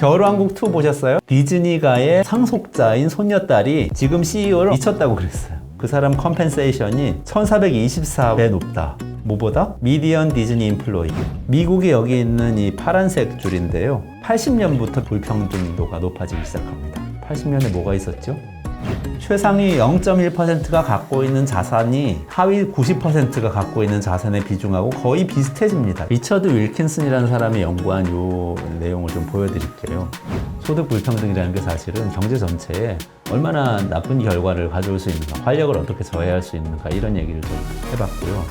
겨울왕국 2 보셨어요? 디즈니가의 상속자인 손녀딸이 지금 CEO를 미쳤다고 그랬어요. 그 사람 컴펜세이션이 1424배 높다. 뭐보다? 미디언 디즈니 인플로이. 미국이 여기 있는 이 파란색 줄인데요. 80년부터 불평등도가 높아지기 시작합니다. 80년에 뭐가 있었죠? 최상위 0.1%가 갖고 있는 자산이 하위 90%가 갖고 있는 자산의 비중하고 거의 비슷해집니다. 리처드 윌킨슨이라는 사람이 연구한 이 내용을 좀 보여드릴게요. 소득 불평등이라는 게 사실은 경제 전체에 얼마나 나쁜 결과를 가져올 수 있는가, 활력을 어떻게 저해할 수 있는가, 이런 얘기를 좀 해봤고요.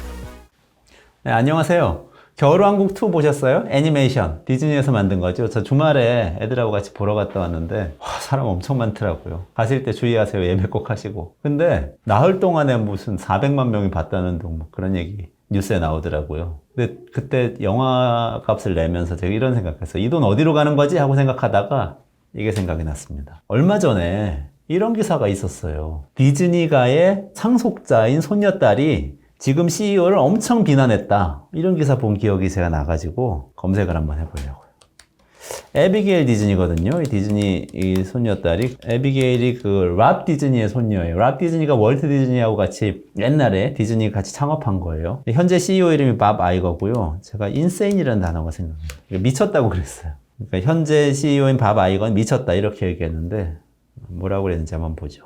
네, 안녕하세요. 겨울왕국 2 보셨어요? 애니메이션 디즈니에서 만든 거죠. 저 주말에 애들하고 같이 보러 갔다 왔는데 사람 엄청 많더라고요. 가실 때 주의하세요. 예매 꼭 하시고. 근데 나흘 동안에 무슨 400만 명이 봤다는 등 그런 얘기 뉴스에 나오더라고요. 근데 그때 영화 값을 내면서 제가 이런 생각했어요. 이 돈 어디로 가는 거지? 하고 생각하다가 이게 생각이 났습니다. 얼마 전에 이런 기사가 있었어요. 디즈니가의 상속자인 손녀딸이 지금 CEO를 엄청 비난했다. 이런 기사 본 기억이 제가 나가지고 검색을 한번 해보려고요. 에비게일 디즈니거든요. 이 디즈니 이 손녀딸이. 에비게일이 그 랍 디즈니의 손녀예요. 랍 디즈니가 월트 디즈니하고 같이 옛날에 디즈니 같이 창업한 거예요. 현재 CEO 이름이 밥 아이거고요. 제가 인세인이라는 단어가 생각납니다. 미쳤다고 그랬어요. 그러니까 현재 CEO인 밥 아이건 미쳤다 이렇게 얘기했는데 뭐라고 그랬는지 한번 보죠.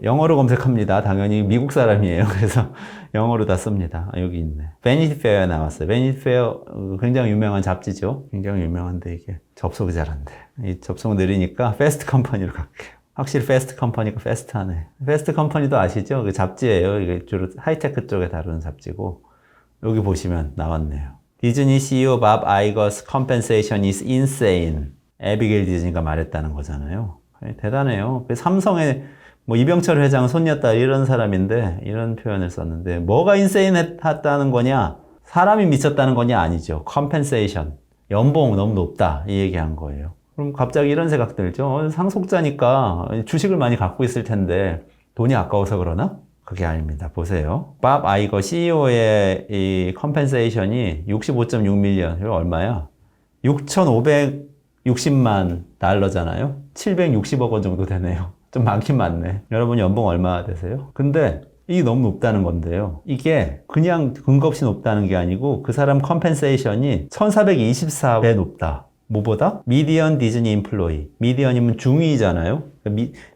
영어로 검색합니다. 당연히 미국 사람이에요. 그래서 영어로 다 씁니다. 여기 있네. 베니티 페어에 나왔어요. 베니티 페어 굉장히 유명한 잡지죠. 굉장히 유명한데 이게 접속이 잘 안 돼. 이 접속 느리니까 패스트 컴퍼니로 갈게요. 확실히 패스트 컴퍼니가 패스트하네. 패스트 컴퍼니도 아시죠? 그 잡지예요. 이게 주로 하이테크 쪽에 다루는 잡지고 여기 보시면 나왔네요. 디즈니 CEO 밥 아이거's compensation is insane. 에비게일 디즈니가 말했다는 거잖아요. 대단해요. 삼성의 이병철 회장 손녀딸 이런 사람인데 이런 표현을 썼는데 뭐가 인세인했다는 거냐? 사람이 미쳤다는 거냐? 아니죠. 컴펜세이션. 연봉 너무 높다. 이 얘기한 거예요. 그럼 갑자기 이런 생각 들죠. 상속자니까 주식을 많이 갖고 있을 텐데 돈이 아까워서 그러나? 그게 아닙니다. 보세요. 밥 아이거 CEO의 이 컴펜세이션이 65.6밀리언. 이거 얼마야? 6,560만 달러잖아요. 760억 원 정도 되네요. 좀 많긴 많네. 여러분 연봉 얼마 되세요? 근데 이게 너무 높다는 건데요. 이게 그냥 근거 없이 높다는 게 아니고 그 사람 컴펜세이션이 1424배 높다. 뭐보다? 미디언 디즈니 인플로이. 미디언이면 중위잖아요.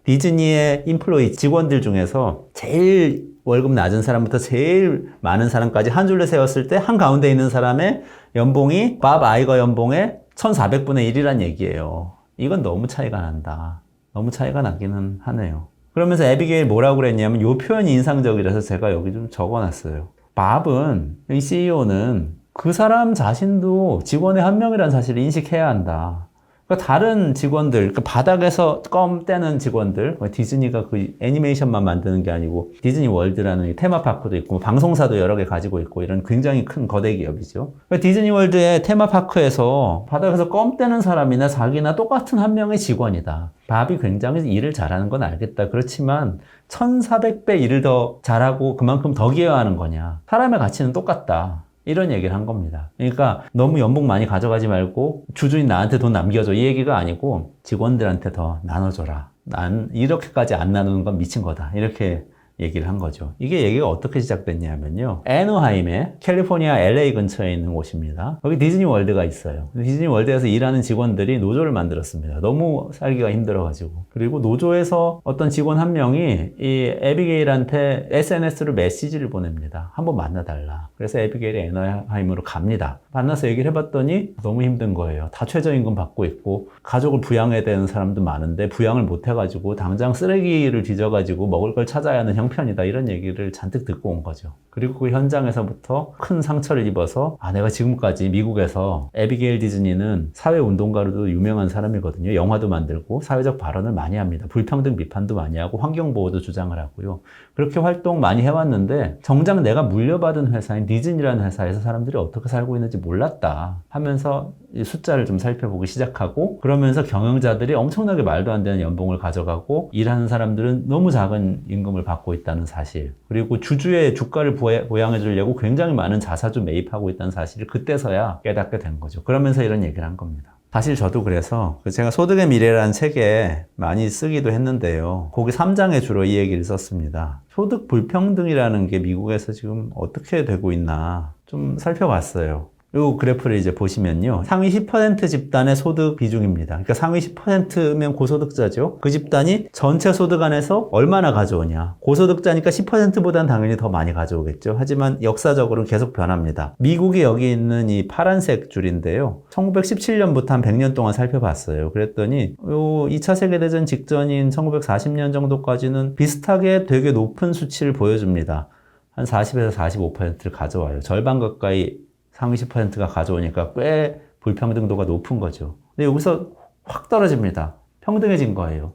디즈니의 인플로이 직원들 중에서 제일 월급 낮은 사람부터 제일 많은 사람까지 한 줄로 세웠을 때 한가운데 있는 사람의 연봉이 밥 아이거 연봉의 1400분의 1이란 얘기예요. 이건 너무 차이가 난다. 너무 차이가 나기는 하네요. 그러면서 에비게일 뭐라고 그랬냐면 이 표현이 인상적이라서 제가 여기 좀 적어놨어요. 밥은, 이 CEO는 그 사람 자신도 직원의 한 명이라는 사실을 인식해야 한다. 그러니까 다른 직원들, 그러니까 바닥에서 껌 떼는 직원들, 디즈니가 그 애니메이션만 만드는 게 아니고 디즈니 월드라는 테마파크도 있고 방송사도 여러 개 가지고 있고 이런 굉장히 큰 거대 기업이죠. 그러니까 디즈니 월드의 테마파크에서 바닥에서 껌 떼는 사람이나 자기나 똑같은 한 명의 직원이다. 밥이 굉장히 일을 잘하는 건 알겠다. 그렇지만 1400배 일을 더 잘하고 그만큼 더 기여하는 거냐. 사람의 가치는 똑같다. 이런 얘기를 한 겁니다. 그러니까 너무 연봉 많이 가져가지 말고 주주인 나한테 돈 남겨줘 이 얘기가 아니고 직원들한테 더 나눠줘라. 난 이렇게까지 안 나누는 건 미친 거다. 이렇게 얘기를 한 거죠. 이게 얘기가 어떻게 시작됐냐면요. 애너하임에 캘리포니아 LA 근처에 있는 곳입니다. 거기 디즈니 월드가 있어요. 디즈니 월드에서 일하는 직원들이 노조를 만들었습니다. 너무 살기가 힘들어가지고. 그리고 노조에서 어떤 직원 한 명이 이 에비게일한테 SNS로 메시지를 보냅니다. 한번 만나달라. 그래서 에비게일이 애너하임으로 갑니다. 만나서 얘기를 해봤더니 너무 힘든 거예요. 다 최저임금 받고 있고 가족을 부양해야 되는 사람도 많은데 부양을 못 해가지고 당장 쓰레기를 뒤져가지고 먹을 걸 찾아야 하는 형편이다. 이런 얘기를 잔뜩 듣고 온 거죠. 그리고 그 현장에서부터 큰 상처를 입어서 내가 지금까지 미국에서 에비게일 디즈니는 사회운동가로도 유명한 사람이거든요. 영화도 만들고 사회적 발언을 많이 합니다. 불평등 비판도 많이 하고 환경보호도 주장을 하고요. 그렇게 활동 많이 해왔는데 정작 내가 물려받은 회사인 디즈니라는 회사에서 사람들이 어떻게 살고 있는지 몰랐다 하면서 숫자를 좀 살펴보기 시작하고 그러면서 경영자들이 엄청나게 말도 안 되는 연봉을 가져가고 일하는 사람들은 너무 작은 임금을 받고 있다는 사실 그리고 주주의 주가를 보양해 주려고 굉장히 많은 자사주 매입하고 있다는 사실을 그때서야 깨닫게 된 거죠. 그러면서 이런 얘기를 한 겁니다. 사실 저도 그래서 제가 소득의 미래라는 책에 많이 쓰기도 했는데요. 거기 3장에 주로 이 얘기를 썼습니다. 소득 불평등이라는 게 미국에서 지금 어떻게 되고 있나 좀 살펴봤어요. 이 그래프를 이제 보시면요. 상위 10% 집단의 소득 비중입니다. 그러니까 상위 10%면 고소득자죠. 그 집단이 전체 소득 안에서 얼마나 가져오냐. 고소득자니까 10%보다는 당연히 더 많이 가져오겠죠. 하지만 역사적으로는 계속 변합니다. 미국이 여기 있는 이 파란색 줄인데요. 1917년부터 한 100년 동안 살펴봤어요. 그랬더니 요 2차 세계대전 직전인 1940년 정도까지는 비슷하게 되게 높은 수치를 보여줍니다. 한 40에서 45%를 가져와요. 절반 가까이 상위 10%가 가져오니까 꽤 불평등도가 높은 거죠. 근데 여기서 확 떨어집니다. 평등해진 거예요.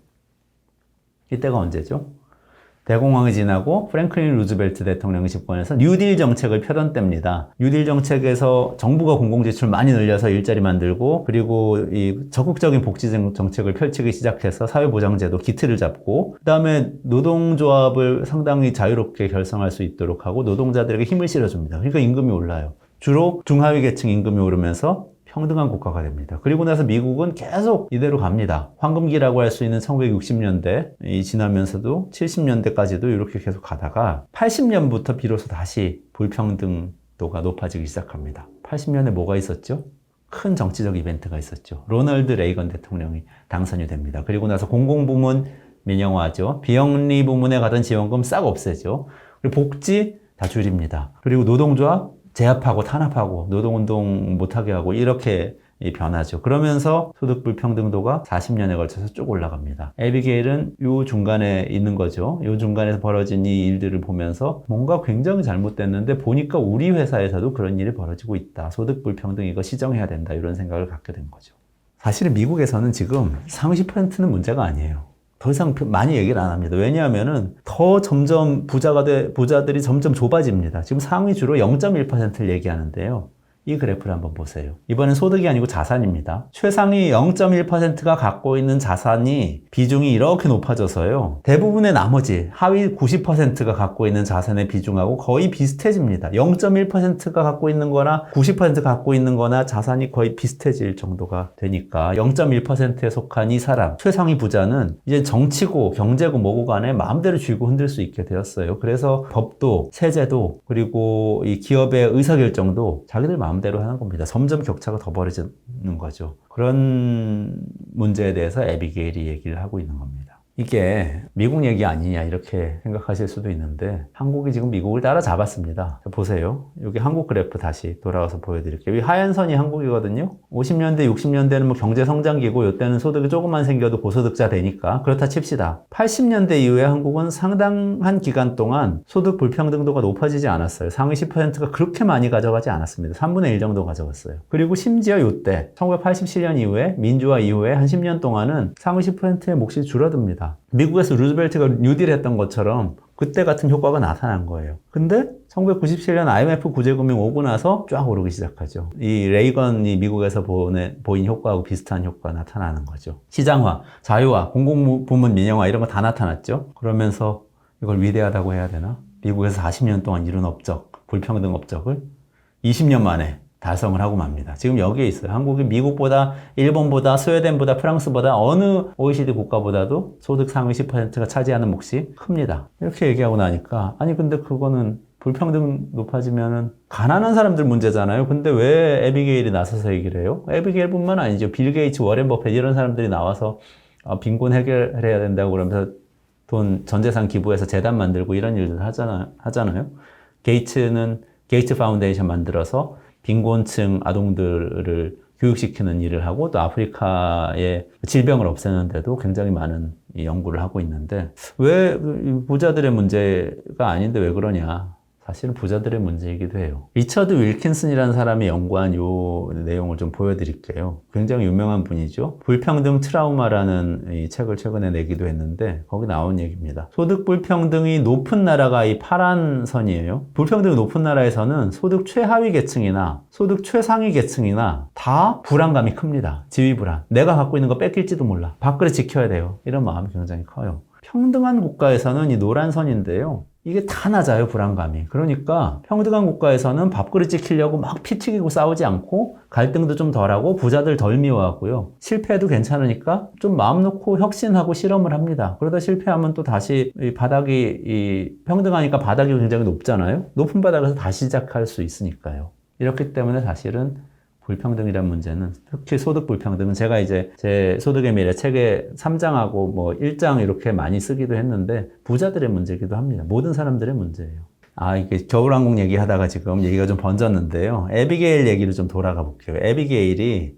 이때가 언제죠? 대공황이 지나고 프랭클린 루즈벨트 대통령의 집권에서 뉴딜 정책을 펴던 때입니다. 뉴딜 정책에서 정부가 공공지출 많이 늘려서 일자리 만들고 그리고 이 적극적인 복지 정책을 펼치기 시작해서 사회보장제도 기틀을 잡고 그 다음에 노동조합을 상당히 자유롭게 결성할 수 있도록 하고 노동자들에게 힘을 실어줍니다. 그러니까 임금이 올라요. 주로 중하위 계층 임금이 오르면서 평등한 국가가 됩니다. 그리고 나서 미국은 계속 이대로 갑니다. 황금기라고 할 수 있는 1960년대 지나면서도 70년대까지도 이렇게 계속 가다가 80년부터 비로소 다시 불평등도가 높아지기 시작합니다. 80년에 뭐가 있었죠? 큰 정치적 이벤트가 있었죠. 로널드 레이건 대통령이 당선이 됩니다. 그리고 나서 공공부문 민영화하죠. 비영리 부문에 가던 지원금 싹 없애죠. 그리고 복지 다 줄입니다. 그리고 노동조합 제압하고 탄압하고 노동운동 못하게 하고 이렇게 변하죠. 그러면서 소득 불평등도가 40년에 걸쳐서 쭉 올라갑니다. 에비게일은 요 중간에 있는 거죠. 요 중간에서 벌어진 이 일들을 보면서 뭔가 굉장히 잘못됐는데 보니까 우리 회사에서도 그런 일이 벌어지고 있다. 소득 불평등 이거 시정해야 된다. 이런 생각을 갖게 된 거죠. 사실은 미국에서는 지금 상위 10%는 문제가 아니에요. 더 이상 많이 얘기를 안 합니다. 왜냐하면은 더 점점 부자들이 점점 좁아집니다. 지금 상위 주로 0.1%를 얘기하는데요. 이 그래프를 한번 보세요. 이번엔 소득이 아니고 자산입니다. 최상위 0.1%가 갖고 있는 자산이 비중이 이렇게 높아져서요. 대부분의 나머지 하위 90%가 갖고 있는 자산의 비중하고 거의 비슷해집니다. 0.1%가 갖고 있는 거나 90% 갖고 있는 거나 자산이 거의 비슷해질 정도가 되니까 0.1%에 속한 이 사람, 최상위 부자는 이제 정치고 경제고 뭐고 간에 마음대로 쥐고 흔들 수 있게 되었어요. 그래서 법도, 세제도, 그리고 이 기업의 의사결정도 자기들 마음대로 하는 겁니다. 점점 격차가 더 벌어지는 거죠. 그런 문제에 대해서 에비게일이 얘기를 하고 있는 겁니다. 이게 미국 얘기 아니냐 이렇게 생각하실 수도 있는데 한국이 지금 미국을 따라잡았습니다. 보세요. 여기 한국 그래프 다시 돌아와서 보여드릴게요. 이 하얀 선이 한국이거든요. 50년대, 60년대는 뭐 경제 성장기고 이때는 소득이 조금만 생겨도 고소득자 되니까 그렇다 칩시다. 80년대 이후에 한국은 상당한 기간 동안 소득 불평등도가 높아지지 않았어요. 상위 10%가 그렇게 많이 가져가지 않았습니다. 3분의 1 정도 가져갔어요. 그리고 심지어 이때 1987년 이후에 민주화 이후에 한 10년 동안은 상위 10%의 몫이 줄어듭니다. 미국에서 루즈벨트가 뉴딜 했던 것처럼 그때 같은 효과가 나타난 거예요. 근데 1997년 IMF 구제금융 오고 나서 쫙 오르기 시작하죠. 이 레이건이 미국에서 보인 효과하고 비슷한 효과가 나타나는 거죠. 시장화, 자유화, 공공부문 민영화 이런 거 다 나타났죠. 그러면서 이걸 위대하다고 해야 되나? 미국에서 40년 동안 이룬 업적, 불평등 업적을 20년 만에 달성을 하고 맙니다. 지금 여기에 있어요. 한국이 미국보다, 일본보다, 스웨덴보다, 프랑스보다 어느 OECD 국가보다도 소득 상위 10%가 차지하는 몫이 큽니다. 이렇게 얘기하고 나니까 아니 근데 그거는 불평등 높아지면은 가난한 사람들 문제잖아요. 근데 왜 에비게일이 나서서 얘기를 해요? 에비게일뿐만 아니죠. 빌 게이츠, 워렌 버핏 이런 사람들이 나와서 빈곤 해결해야 된다고 그러면서 돈, 전 재산 기부해서 재단 만들고 이런 일들 하잖아요. 게이츠는 게이츠 파운데이션 만들어서 빈곤층 아동들을 교육시키는 일을 하고 또 아프리카의 질병을 없애는데도 굉장히 많은 연구를 하고 있는데 왜 부자들의 문제가 아닌데 왜 그러냐. 사실은 부자들의 문제이기도 해요. 리처드 윌킨슨이라는 사람이 연구한 요 내용을 좀 보여드릴게요. 굉장히 유명한 분이죠. 불평등 트라우마라는 이 책을 최근에 내기도 했는데 거기 나온 얘기입니다. 소득 불평등이 높은 나라가 이 파란 선이에요. 불평등이 높은 나라에서는 소득 최하위 계층이나 소득 최상위 계층이나 다 불안감이 큽니다. 지위 불안. 내가 갖고 있는 거 뺏길지도 몰라. 밥그릇 지켜야 돼요. 이런 마음이 굉장히 커요. 평등한 국가에서는 이 노란 선인데요. 이게 다 낮아요, 불안감이. 그러니까 평등한 국가에서는 밥그릇 지키려고 막 피 튀기고 싸우지 않고 갈등도 좀 덜하고 부자들 덜 미워하고요. 실패해도 괜찮으니까 좀 마음 놓고 혁신하고 실험을 합니다. 그러다 실패하면 또 다시 이 바닥이 평등하니까 바닥이 굉장히 높잖아요. 높은 바닥에서 다시 시작할 수 있으니까요. 이렇기 때문에 사실은 불평등이란 문제는, 특히 소득 불평등은 제가 이제 제 소득의 미래 책에 3장하고 뭐 1장 이렇게 많이 쓰기도 했는데 부자들의 문제이기도 합니다. 모든 사람들의 문제예요. 이게 겨울왕국 얘기하다가 지금 얘기가 좀 번졌는데요. 에비게일 얘기를 좀 돌아가 볼게요. 에비게일이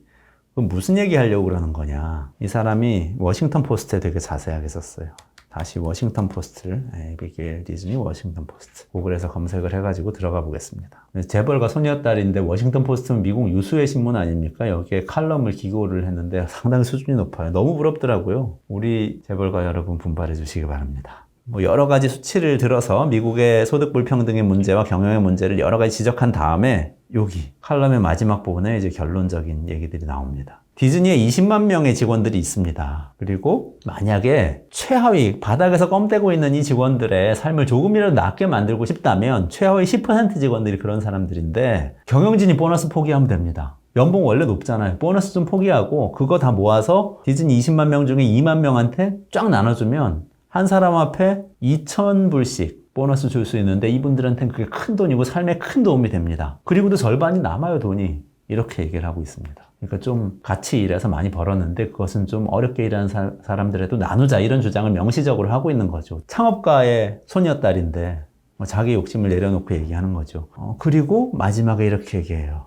그럼 무슨 얘기 하려고 그러는 거냐. 이 사람이 워싱턴 포스트에 되게 자세하게 썼어요. 다시 워싱턴 포스트를, 에비게일 디즈니 워싱턴 포스트 구글에서 검색을 해가지고 들어가 보겠습니다. 재벌가 소녀딸인데 워싱턴 포스트는 미국 유수의 신문 아닙니까? 여기에 칼럼을 기고를 했는데 상당히 수준이 높아요. 너무 부럽더라고요. 우리 재벌가 여러분 분발해 주시기 바랍니다. 뭐 여러 가지 수치를 들어서 미국의 소득 불평등의 문제와 경영의 문제를 여러 가지 지적한 다음에 여기 칼럼의 마지막 부분에 이제 결론적인 얘기들이 나옵니다. 디즈니에 20만 명의 직원들이 있습니다. 그리고 만약에 최하위, 바닥에서 껌대고 있는 이 직원들의 삶을 조금이라도 낫게 만들고 싶다면 최하위 10% 직원들이 그런 사람들인데 경영진이 보너스 포기하면 됩니다. 연봉 원래 높잖아요. 보너스 좀 포기하고 그거 다 모아서 디즈니 20만 명 중에 2만 명한테 쫙 나눠주면 한 사람 앞에 2,000불씩 보너스 줄 수 있는데 이분들한테는 그게 큰 돈이고 삶에 큰 도움이 됩니다. 그리고도 절반이 남아요, 돈이. 이렇게 얘기를 하고 있습니다. 그러니까 좀 같이 일해서 많이 벌었는데 그것은 좀 어렵게 일하는 사람들에도 나누자, 이런 주장을 명시적으로 하고 있는 거죠. 창업가의 소녀딸인데 자기 욕심을 내려놓고 얘기하는 거죠. 그리고 마지막에 이렇게 얘기해요.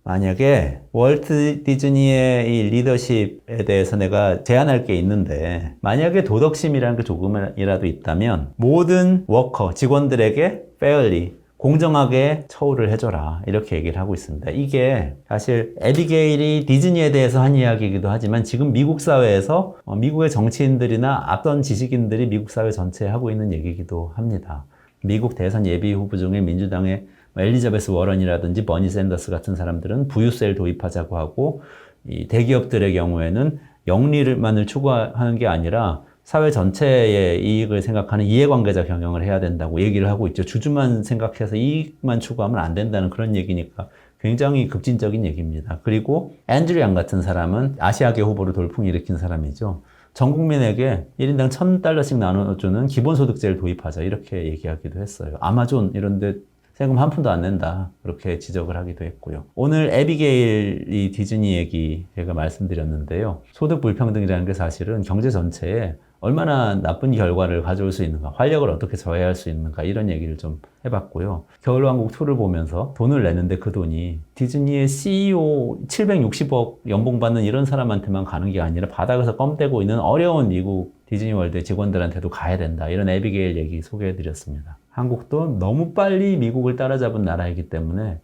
만약에 월트 디즈니의 이 리더십에 대해서 내가 제안할 게 있는데 만약에 도덕심이라는 게 조금이라도 있다면 모든 워커, 직원들에게 fairly, 공정하게 처우를 해줘라, 이렇게 얘기를 하고 있습니다. 이게 사실 에비게일이 디즈니에 대해서 한 이야기이기도 하지만 지금 미국 사회에서 미국의 정치인들이나 앞선 지식인들이 미국 사회 전체에 하고 있는 얘기이기도 합니다. 미국 대선 예비 후보 중에 민주당의 엘리자베스 워런이라든지 버니 샌더스 같은 사람들은 부유세를 도입하자고 하고, 이 대기업들의 경우에는 영리만을 추구하는 게 아니라 사회 전체의 이익을 생각하는 이해관계자 경영을 해야 된다고 얘기를 하고 있죠. 주주만 생각해서 이익만 추구하면 안 된다는 그런 얘기니까 굉장히 급진적인 얘기입니다. 그리고 앤드류 양 같은 사람은 아시아계 후보로 돌풍 일으킨 사람이죠. 전 국민에게 1인당 $1,000씩 나눠주는 기본소득제를 도입하자, 이렇게 얘기하기도 했어요. 아마존 이런 데 세금 한 푼도 안 낸다, 그렇게 지적을 하기도 했고요. 오늘 에비게일이 디즈니 얘기 제가 말씀드렸는데요. 소득 불평등이라는 게 사실은 경제 전체에 얼마나 나쁜 결과를 가져올 수 있는가, 활력을 어떻게 저해할 수 있는가, 이런 얘기를 좀 해봤고요. 겨울왕국2를 보면서 돈을 내는데 그 돈이 디즈니의 CEO 760억 연봉 받는 이런 사람한테만 가는 게 아니라 바닥에서 껌대고 있는 어려운 미국 디즈니월드의 직원들한테도 가야 된다, 이런 에비게일 얘기 소개해드렸습니다. 한국도 너무 빨리 미국을 따라잡은 나라이기 때문에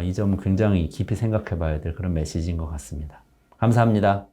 이 점은 굉장히 깊이 생각해 봐야 될 그런 메시지인 것 같습니다. 감사합니다.